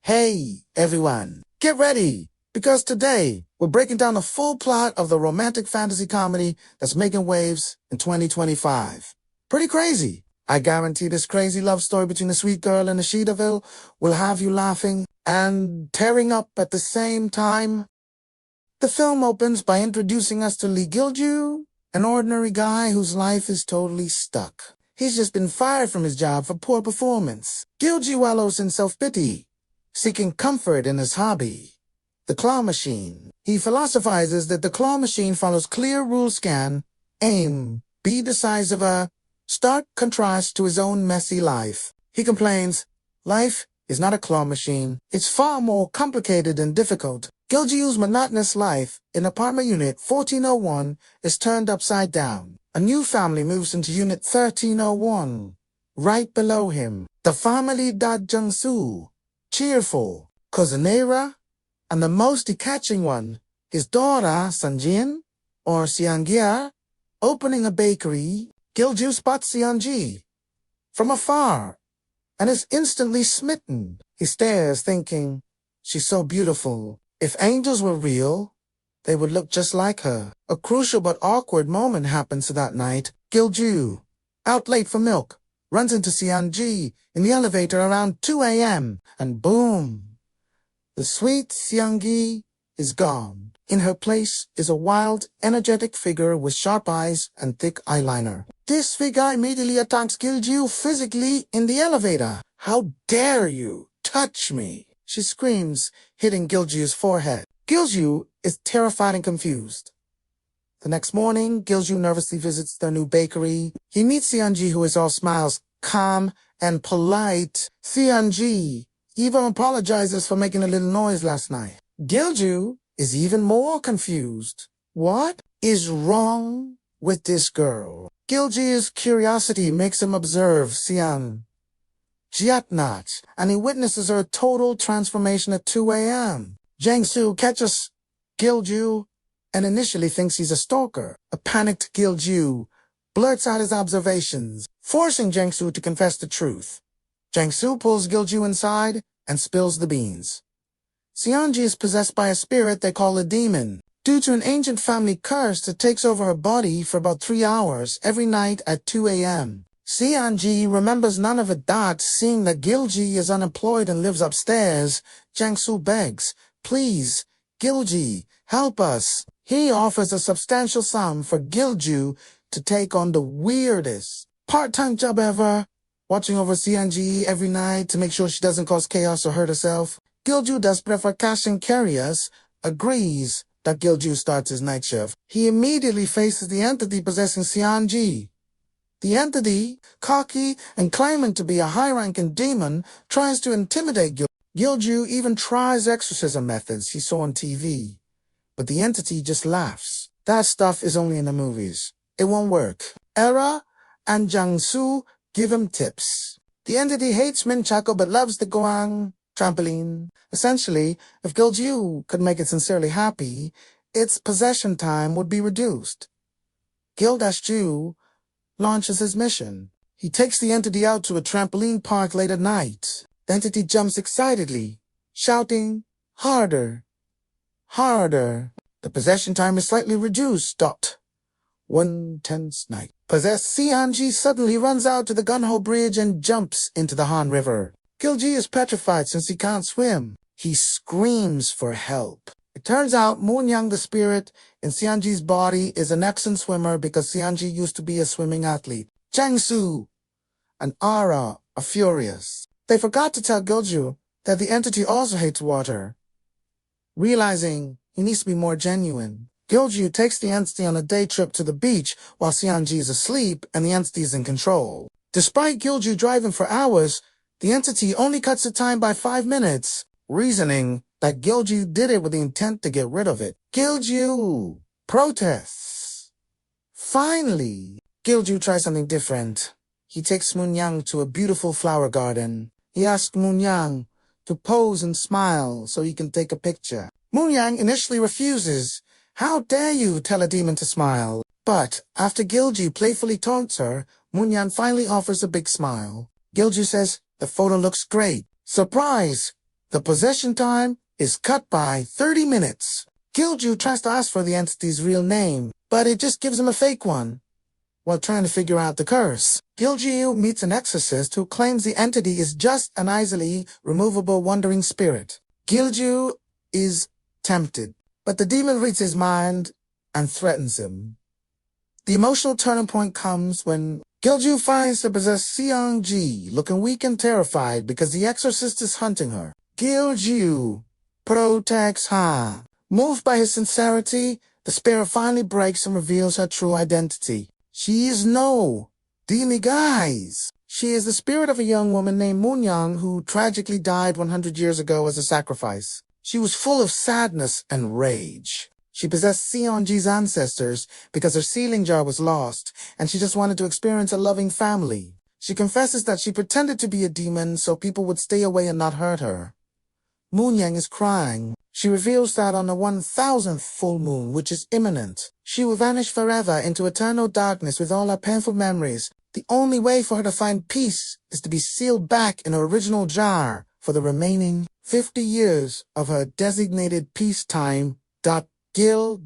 Hey, everyone, get ready, because today we're breaking down the full plot of the romantic fantasy comedy that's making waves in 2025. Pretty crazy. I guarantee this crazy love story between the sweet girl and the she devil will have you laughing and tearing up at the same time. The film opens by introducing us to Gil-gu, an ordinary guy whose life is totally stuck. He's just been fired from his job for poor performance. Gil-gu wallows in self-pity, seeking comfort in his hobby, the claw machine. He philosophizes that the claw machine follows clear rule scan, aim, be the size of a stark contrast to his own messy life. He complains, life is not a claw machine. It's far more complicated and difficult. Gil-gu's monotonous life in apartment unit 1401 is turned upside down. A new family moves into unit 1301. Right below him, the family Jung-soo, cheerful, Kusanera, and the most catching one, his daughter Sanjin, or Seon, opening a bakery. Gil-gu spots Seon Ji from afar and is instantly smitten. He stares, thinking, she's so beautiful. If angels were real, they would look just like her. A crucial but awkward moment happens that night. Gil-gu, out late for milk, runs into Seon Ji in the elevator around 2 a.m. and boom! The sweet Seon Ji is gone. In her place is a wild, energetic figure with sharp eyes and thick eyeliner. This figure immediately attacks Gil-gu physically in the elevator. How dare you touch me? She screams, hitting Gil-gu's forehead. Gil-gu is terrified and confused. The next morning, Gil-gu nervously visits their new bakery. He meets Seon Ji, who is all smiles, calm and polite. Seon Ji even apologizes for making a little noise last night. Gil-gu is even more confused. What is wrong with this girl? Gil-gu's curiosity makes him observe Seon Ji at night, and he witnesses her total transformation at 2 a.m. Jang-soo catches Gil-gu and initially thinks he's a stalker. A panicked Gil-gu blurts out his observations, forcing Jang-soo to confess the truth. Jang-soo pulls Gil-gu inside and spills the beans. Seon Ji is possessed by a spirit they call a demon. Due to an ancient family curse that takes over her body for about 3 hours every night at 2 a.m. Seon Ji remembers none of it that, seeing that Gil-gu is unemployed and lives upstairs. Jang-soo begs, please, Gil-gu, help us. He offers a substantial sum for Gil-gu to take on the weirdest part-time job ever, watching over Seon Ji every night to make sure she doesn't cause chaos or hurt herself. Gil-gu, desperate for cash and carriers, agrees that Gil-gu starts his night shift. He immediately faces the entity possessing Seon Ji. The entity, cocky and claiming to be a high-ranking demon, tries to intimidate Gil-gu. Gil-gu even tries exorcism methods he saw on TV, but the entity just laughs. That stuff is only in the movies. It won't work. Era and Jang-soo give him tips. The entity hates Minchako but loves the Goang trampoline. Essentially, if Gil-gu could make it sincerely happy, its possession time would be reduced. Gil-gu launches his mission. He takes the entity out to a trampoline park late at night. The entity jumps excitedly, shouting, harder, harder. The possession time is slightly reduced. One tense night. Possessed Seon Ji suddenly runs out to the Gunho Bridge and jumps into the Han River. Gil-gu is petrified since he can't swim. He screams for help. It turns out Moon-young, the spirit in Seon Ji's body, is an excellent swimmer because Seon Ji used to be a swimming athlete. Jang-soo and Ara are furious. They forgot to tell Gil-gu that the entity also hates water. Realizing he needs to be more genuine, Gil-gu takes the entity on a day trip to the beach while Seon Ji is asleep and the entity is in control. Despite Gil-gu driving for hours, the entity only cuts the time by 5 minutes, reasoning that Gil-gu did it with the intent to get rid of it. Gil-gu protests. Finally, Gil-gu tries something different. He takes Moon-young to a beautiful flower garden. He asks Moon-young to pose and smile so he can take a picture. Moon-young initially refuses. How dare you tell a demon to smile? But after Gil-gu playfully taunts her, Moon-young finally offers a big smile. Gil-gu says, the photo looks great. Surprise! The possession time is cut by 30 minutes. Gil-gu tries to ask for the entity's real name, but it just gives him a fake one. While trying to figure out the curse, Gil-gu meets an exorcist who claims the entity is just an easily removable wandering spirit. Gil-gu is tempted, but the demon reads his mind and threatens him. The emotional turning point comes when Gil-gu finds the possessed Seon Ji looking weak and terrified because the exorcist is hunting her. Gil-gu protects her. Moved by his sincerity, the spirit finally breaks and reveals her true identity. She is no demiguise. She is the spirit of a young woman named Moon who tragically died 100 years ago as a sacrifice. She was full of sadness and rage. She possessed Seon Ji's ancestors because her sealing jar was lost, and she just wanted to experience a loving family. She confesses that she pretended to be a demon so people would stay away and not hurt her. Moon is crying. She reveals that on the 1000th full moon, which is imminent, she will vanish forever into eternal darkness with all her painful memories. The only way for her to find peace is to be sealed back in her original jar for the remaining 50 years of her designated peacetime. Gil-gu,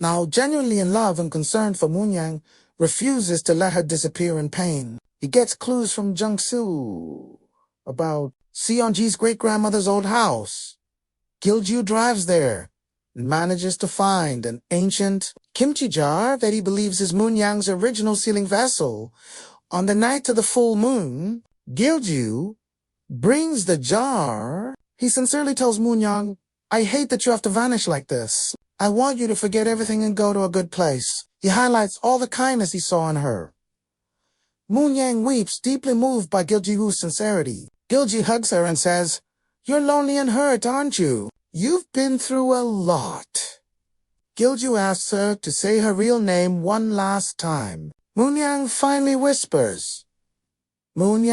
now genuinely in love and concerned for Moon, refuses to let her disappear in pain. He gets clues from Jung-soo about Seon Ji's great-grandmother's old house. Gil-gu drives there and manages to find an ancient kimchi jar that he believes is Moon-yang's original sealing vessel. On the night of the full moon, Gil-gu brings the jar. He sincerely tells Moon, "I hate that you have to vanish like this. I want you to forget everything and go to a good place." He highlights all the kindness he saw in her. Moon weeps, deeply moved by Gil-gu's sincerity. Gil-gu hugs her and says, "You're lonely and hurt, aren't you? You've been through a lot." Gil-gu asks her to say her real name one last time. Moon finally whispers, "Moon."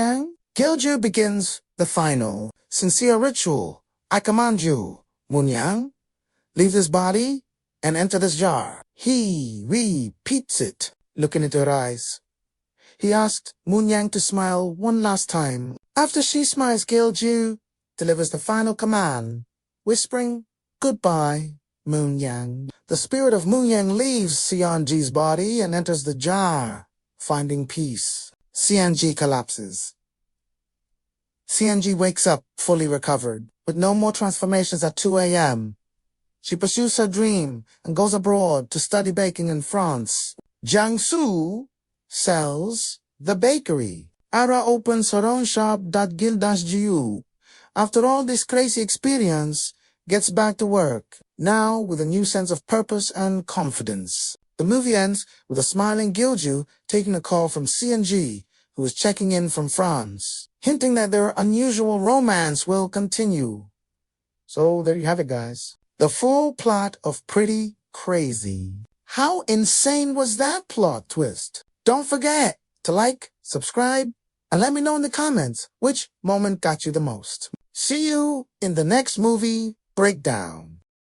Gil-gu begins the final, sincere ritual. "I command you, Moon, leave this body and enter this jar." He repeats it, looking into her eyes. He asked Moon to smile one last time. After she smiles, Gil-gu delivers the final command, whispering, "Goodbye, Moon." The spirit of Moon leaves Seon Ji's body and enters the jar, finding peace. Seon Ji collapses. Seon Ji wakes up, fully recovered, with no more transformations at 2 a.m. She pursues her dream and goes abroad to study baking in France. Jung-soo sells the bakery. Ara opens her own shop. Gil-gu, after all this crazy experience, gets back to work, now with a new sense of purpose and confidence. The movie ends with a smiling Gil-gu taking a call from Seon Ji, who is checking in from France, hinting that their unusual romance will continue. So there you have it, guys. The full plot of Pretty Crazy. How insane was that plot twist? Don't forget to like, subscribe, and let me know in the comments which moment got you the most. See you in the next movie breakdown.